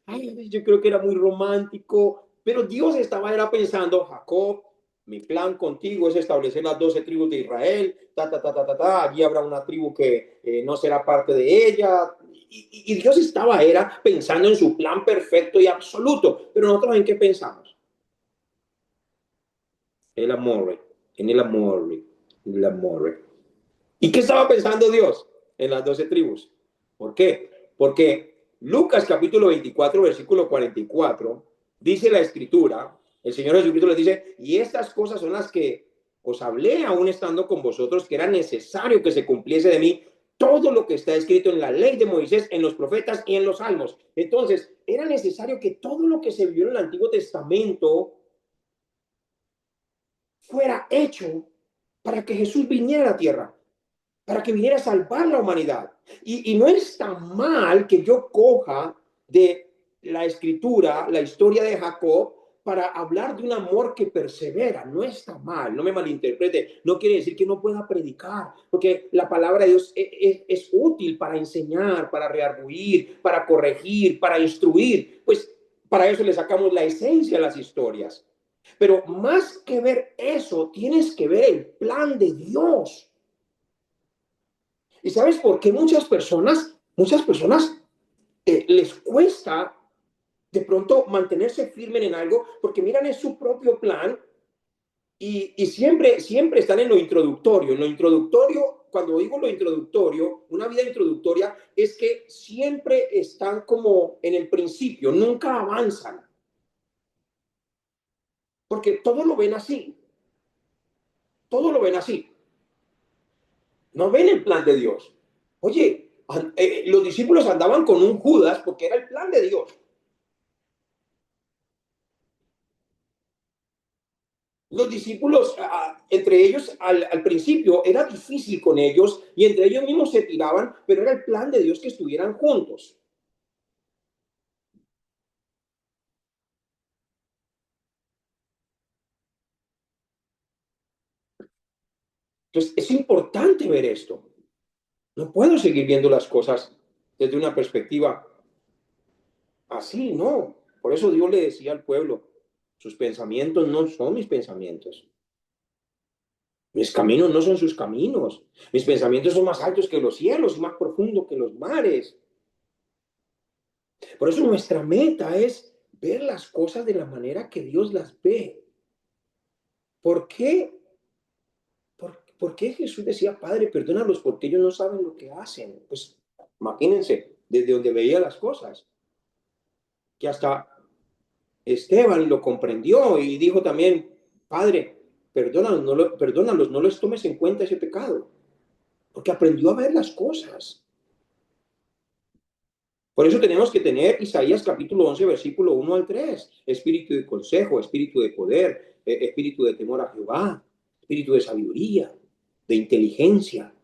ay, yo creo que era muy romántico, pero Dios era pensando, Jacob, mi plan contigo es establecer las 12 tribus de Israel, allí habrá una tribu que no será parte de ella, y Dios era pensando en su plan perfecto y absoluto, pero nosotros ¿en qué pensamos? El amor, en el amor. ¿Y qué estaba pensando Dios en las 12 tribus? ¿Por qué? Porque Lucas capítulo 24, versículo 44, dice la escritura, el Señor Jesucristo les dice, y estas cosas son las que os hablé aún estando con vosotros, que era necesario que se cumpliese de mí todo lo que está escrito en la ley de Moisés, en los profetas y en los salmos. Entonces, era necesario que todo lo que se vivió en el Antiguo Testamento fuera hecho para que Jesús viniera a la tierra, para que viniera a salvar la humanidad. Y no es tan mal que yo coja de la escritura, la historia de Jacob, para hablar de un amor que persevera. No está mal, no me malinterprete. No quiere decir que no pueda predicar, porque la palabra de Dios es útil para enseñar, para redarguir, para corregir, para instruir. Pues para eso le sacamos la esencia a las historias. Pero más que ver eso, tienes que ver el plan de Dios. ¿Y sabes por qué muchas personas les cuesta de pronto mantenerse firmes en algo? Porque miran en su propio plan y siempre están en lo introductorio. En lo introductorio, cuando digo lo introductorio, una vida introductoria es que siempre están como en el principio, nunca avanzan, porque todo lo ven así, no ven el plan de Dios. Oye, los discípulos andaban con un Judas porque era el plan de Dios. Los discípulos, entre ellos, al principio era difícil con ellos y entre ellos mismos se tiraban, pero era el plan de Dios que estuvieran juntos. Entonces, es importante ver esto. No puedo seguir viendo las cosas desde una perspectiva así, no. Por eso Dios le decía al pueblo, sus pensamientos no son mis pensamientos. Mis caminos no son sus caminos. Mis pensamientos son más altos que los cielos y más profundos que los mares. Por eso nuestra meta es ver las cosas de la manera que Dios las ve. ¿Por qué? ¿Por qué Jesús decía, Padre, perdónalos porque ellos no saben lo que hacen? Pues imagínense, desde donde veía las cosas, que hasta Esteban lo comprendió y dijo también, Padre, perdónalos, no les tomes en cuenta ese pecado, porque aprendió a ver las cosas. Por eso tenemos que tener Isaías capítulo 11, versículo 1 al 3. Espíritu de consejo, espíritu de poder, espíritu de temor a Jehová, espíritu de sabiduría, de inteligencia.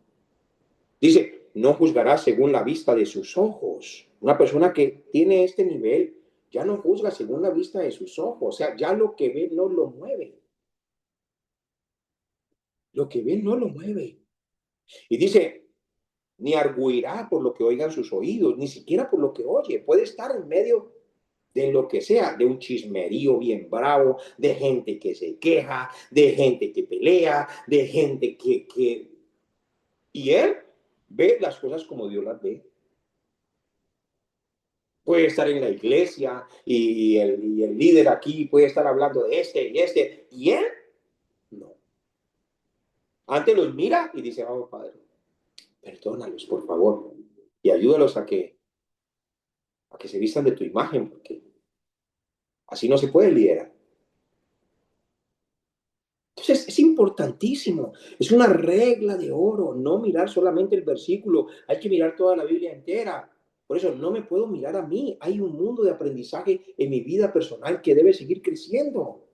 Dice, no juzgará según la vista de sus ojos. Una persona que tiene este nivel ya no juzga según la vista de sus ojos. O sea, ya lo que ve no lo mueve. Lo que ve no lo mueve. Y dice, ni arguirá por lo que oigan sus oídos, ni siquiera por lo que oye. Puede estar en medio de lo que sea, de un chismerío bien bravo, de gente que se queja, de gente que pelea, de gente que... Y él ve las cosas como Dios las ve. Puede estar en la iglesia y el líder aquí puede estar hablando de este, y él no. Antes los mira y dice, oh Padre, perdónalos por favor y ayúdalos a que se vistan de tu imagen, porque así no se puede liderar. Entonces es importantísimo, es una regla de oro, no mirar solamente el versículo, hay que mirar toda la Biblia entera. Por eso no me puedo mirar a mí, hay un mundo de aprendizaje en mi vida personal que debe seguir creciendo.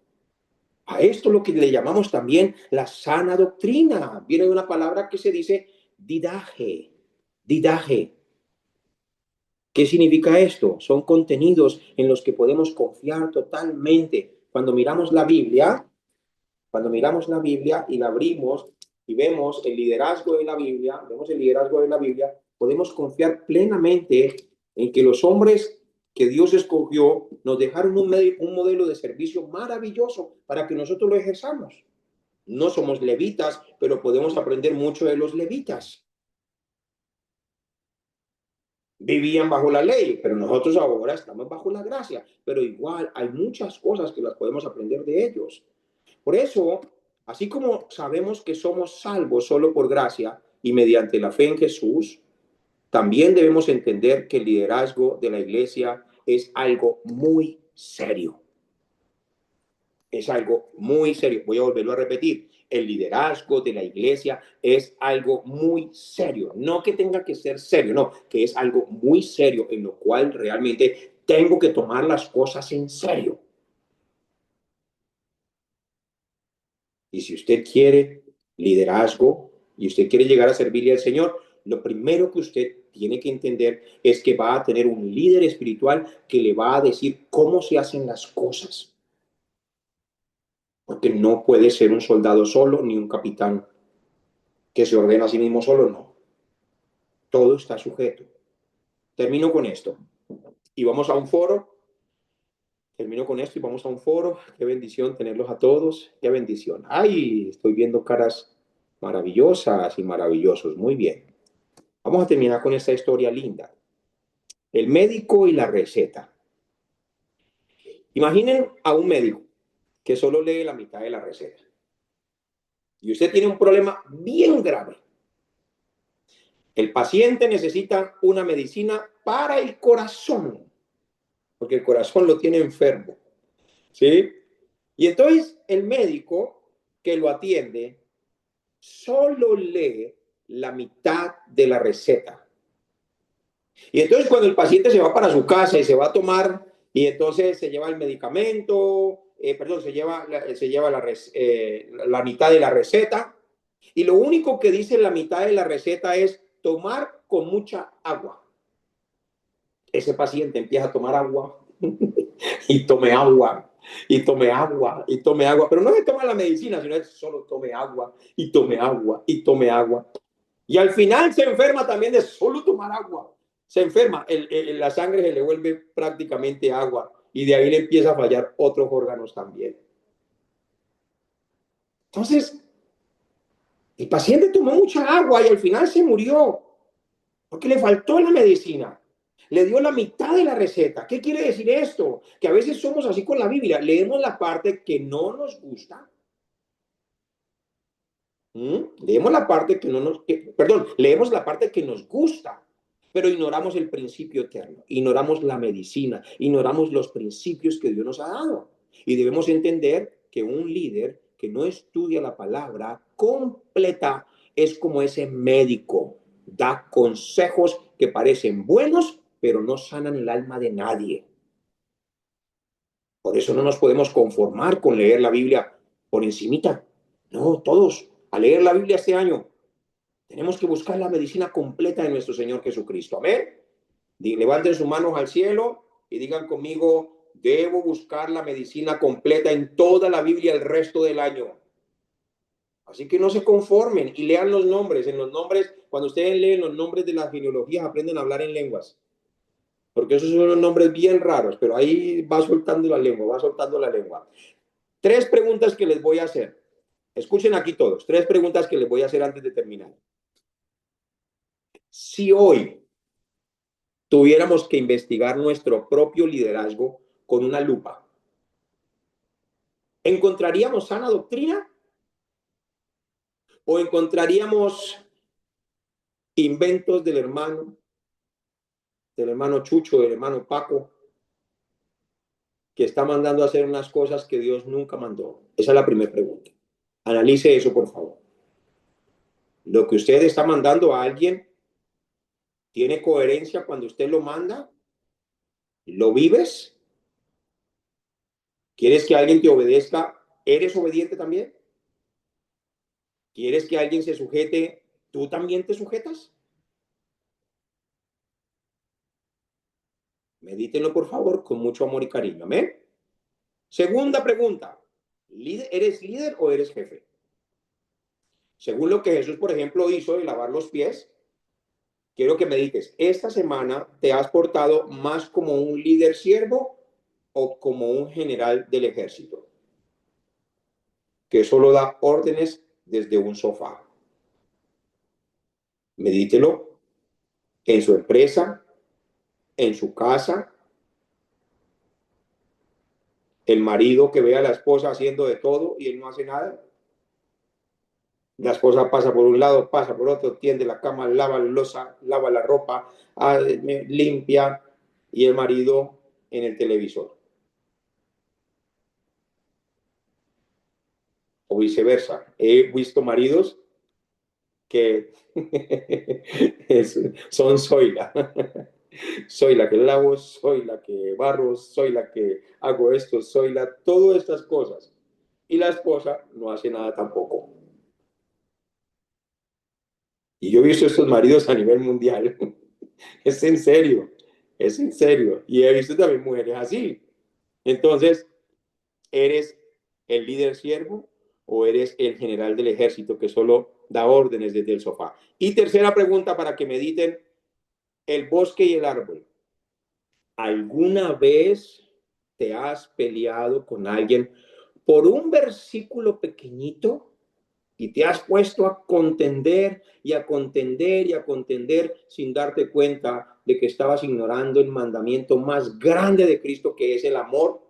A esto lo que le llamamos también la sana doctrina. Viene de una palabra que se dice didaje. Didaje. ¿Qué significa esto? Son contenidos en los que podemos confiar totalmente. Cuando miramos la Biblia y la abrimos y vemos el liderazgo de la Biblia, podemos confiar plenamente en que los hombres que Dios escogió nos dejaron un modelo de servicio maravilloso para que nosotros lo ejerzamos. No somos levitas, pero podemos aprender mucho de los levitas. Vivían bajo la ley, pero nosotros ahora estamos bajo la gracia. Pero igual hay muchas cosas que las podemos aprender de ellos. Por eso, así como sabemos que somos salvos solo por gracia y mediante la fe en Jesús, también debemos entender que el liderazgo de la iglesia es algo muy serio. Es algo muy serio. Voy a volverlo a repetir. El liderazgo de la iglesia es algo muy serio. No que tenga que ser serio, no, que es algo muy serio en lo cual realmente tengo que tomar las cosas en serio. Y si usted quiere liderazgo y usted quiere llegar a servirle al Señor, lo primero que usted tiene que entender es que va a tener un líder espiritual que le va a decir cómo se hacen las cosas. porque no puede ser un soldado solo ni un capitán que se ordena a sí mismo solo, no. Todo está sujeto. Termino con esto y vamos a un foro. Termino con esto y vamos a un foro. Qué bendición tenerlos a todos. Qué bendición. Ay, estoy viendo caras maravillosas y maravillosos. Muy bien. Vamos a terminar con esta historia linda. El médico y la receta. Imaginen a un médico que solo lee la mitad de la receta. Y usted tiene un problema bien grave. El paciente necesita una medicina para el corazón, porque el corazón lo tiene enfermo. ¿Sí? Y entonces el médico que lo atiende solo lee la mitad de la receta. Y entonces cuando el paciente se va para su casa y se va a tomar, y entonces se lleva el medicamento, perdón, se lleva la mitad de la receta, y lo único que dice la mitad de la receta es tomar con mucha agua. Ese paciente empieza a tomar agua y tome agua, y tome agua, y tome agua, pero no se toma la medicina, sino es solo tome agua, y tome agua, y tome agua. Y al final se enferma también de solo tomar agua. Se enferma, la sangre se le vuelve prácticamente agua y de ahí le empieza a fallar otros órganos también. Entonces, el paciente tomó mucha agua y al final se murió porque le faltó la medicina. Le dio la mitad de la receta. ¿Qué quiere decir esto? Que a veces somos así con la Biblia. Leemos la parte que no nos gusta. Leemos la parte que no nos... perdón, leemos la parte que nos gusta, pero ignoramos el principio eterno, ignoramos la medicina, ignoramos los principios que Dios nos ha dado. Y debemos entender que un líder que no estudia la palabra completa es como ese médico, da consejos que parecen buenos, pero no sanan el alma de nadie. Por eso no nos podemos conformar con leer la Biblia por encimita. No, todos, a leer la Biblia este año, tenemos que buscar la medicina completa de nuestro Señor Jesucristo. Amén. Levanten sus manos al cielo y digan conmigo, debo buscar la medicina completa en toda la Biblia el resto del año. Así que no se conformen y lean los nombres. En los nombres, cuando ustedes leen los nombres de las genealogías, aprenden a hablar en lenguas. Porque esos son unos nombres bien raros, pero ahí va soltando la lengua, va soltando la lengua. Tres preguntas que les voy a hacer. Escuchen aquí todos. Tres preguntas que les voy a hacer antes de terminar. Si hoy tuviéramos que investigar nuestro propio liderazgo con una lupa, ¿encontraríamos sana doctrina o encontraríamos inventos del hermano Chucho, del hermano Paco, que está mandando a hacer unas cosas que Dios nunca mandó? Esa es la primera pregunta. Analice eso, por favor. Lo que usted está mandando a alguien, ¿tiene coherencia cuando usted lo manda? ¿Lo vives? ¿Quieres que alguien te obedezca? ¿Eres obediente también? ¿Quieres que alguien se sujete? ¿Tú también te sujetas? Medítenlo, por favor, con mucho amor y cariño. Amén. Segunda pregunta. ¿Eres líder o eres jefe? Según lo que Jesús, por ejemplo, hizo de lavar los pies, quiero que medites. ¿Esta semana te has portado más como un líder siervo o como un general del ejército que solo da órdenes desde un sofá? Medítelo en su empresa, en su casa, el marido que ve a la esposa haciendo de todo y él no hace nada. La esposa pasa por un lado, pasa por otro, tiende la cama, lava la loza, lava la ropa, limpia, y el marido en el televisor. O viceversa. He visto maridos que son Zoila. Soy la que lavo, soy la que barro, soy la que hago esto, soy la... Todas estas cosas. Y la esposa no hace nada tampoco. Y yo he visto estos maridos a nivel mundial. Es en serio, es en serio. Y he visto también mujeres así. Entonces, eres el líder siervo o eres el general del ejército que solo da órdenes desde el sofá? Y tercera pregunta para que mediten, el bosque y el árbol. ¿Alguna vez te has peleado con alguien por un versículo pequeñito y te has puesto a contender y a contender y a contender sin darte cuenta de que estabas ignorando el mandamiento más grande de Cristo, que es el amor,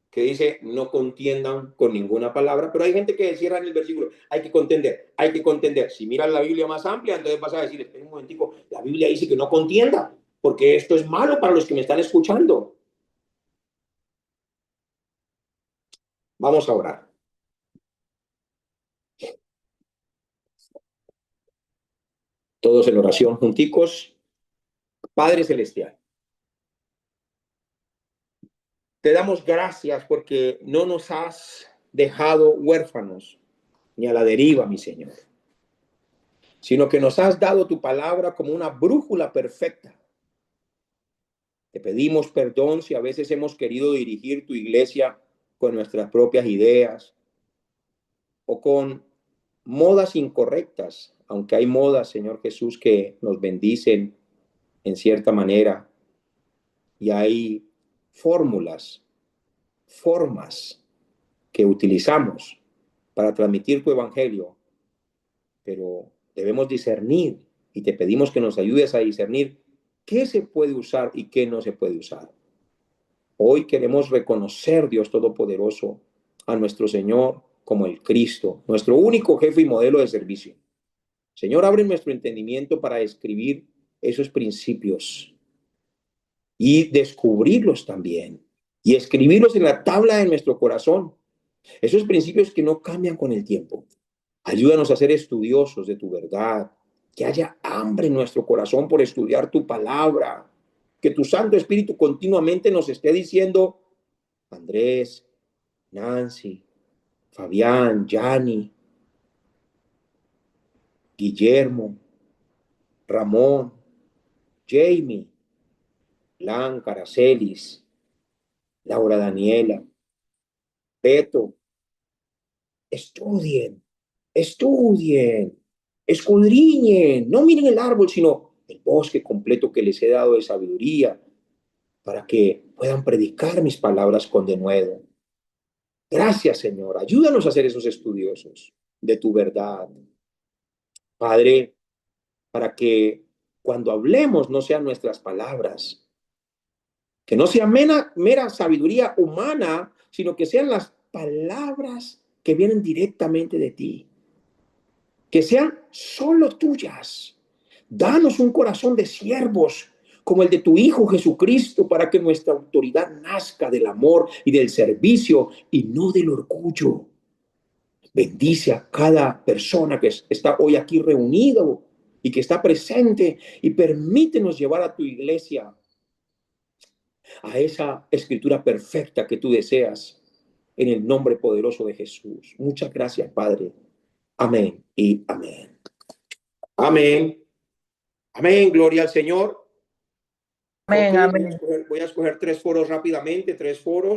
que dice no contiendan con ninguna palabra? Pero hay gente que cierra en el versículo, hay que contender, hay que contender. Si miras la Biblia más amplia, entonces vas a decir, espera un momentico, la Biblia dice que no contienda, porque esto es malo para los que me están escuchando. Vamos a orar. Todos en oración junticos. Padre Celestial, te damos gracias porque no nos has dejado huérfanos ni a la deriva, mi Señor, sino que nos has dado tu palabra como una brújula perfecta. Te pedimos perdón si a veces hemos querido dirigir tu iglesia con nuestras propias ideas o con modas incorrectas, aunque hay modas, Señor Jesús, que nos bendicen en cierta manera, y hay fórmulas, formas que utilizamos para transmitir tu evangelio, pero debemos discernir y te pedimos que nos ayudes a discernir qué se puede usar y qué no se puede usar. Hoy queremos reconocer, Dios Todopoderoso, a nuestro Señor como el Cristo, nuestro único jefe y modelo de servicio. Señor, abre nuestro entendimiento para escribir esos principios y descubrirlos también y escribirlos en la tabla de nuestro corazón. Esos principios que no cambian con el tiempo. Ayúdanos a ser estudiosos de tu verdad, que haya hambre en nuestro corazón por estudiar tu palabra, que tu Santo Espíritu continuamente nos esté diciendo, Andrés, Nancy, Fabián, Yanni, Guillermo, Ramón, Jamie, Blanca, Aracelis, Laura Daniela, Peto, estudien, estudien, escudriñen, no miren el árbol, sino el bosque completo que les he dado de sabiduría, para que puedan predicar mis palabras con denuedo. Gracias, Señor. Ayúdanos a ser esos estudiosos de tu verdad. Padre, para que cuando hablemos no sean nuestras palabras, que no sea mera sabiduría humana, sino que sean las palabras que vienen directamente de ti, que sean solo tuyas. Danos un corazón de siervos como el de tu Hijo Jesucristo, para que nuestra autoridad nazca del amor y del servicio y no del orgullo. Bendice a cada persona que está hoy aquí reunido y que está presente, y permítenos llevar a tu iglesia a esa escritura perfecta que tú deseas, en el nombre poderoso de Jesús. Muchas gracias, Padre. Amén y amén. Amén. Amén. Gloria al Señor. Amén, Ok, amén. voy a escoger 3 foros rápidamente, 3 foros.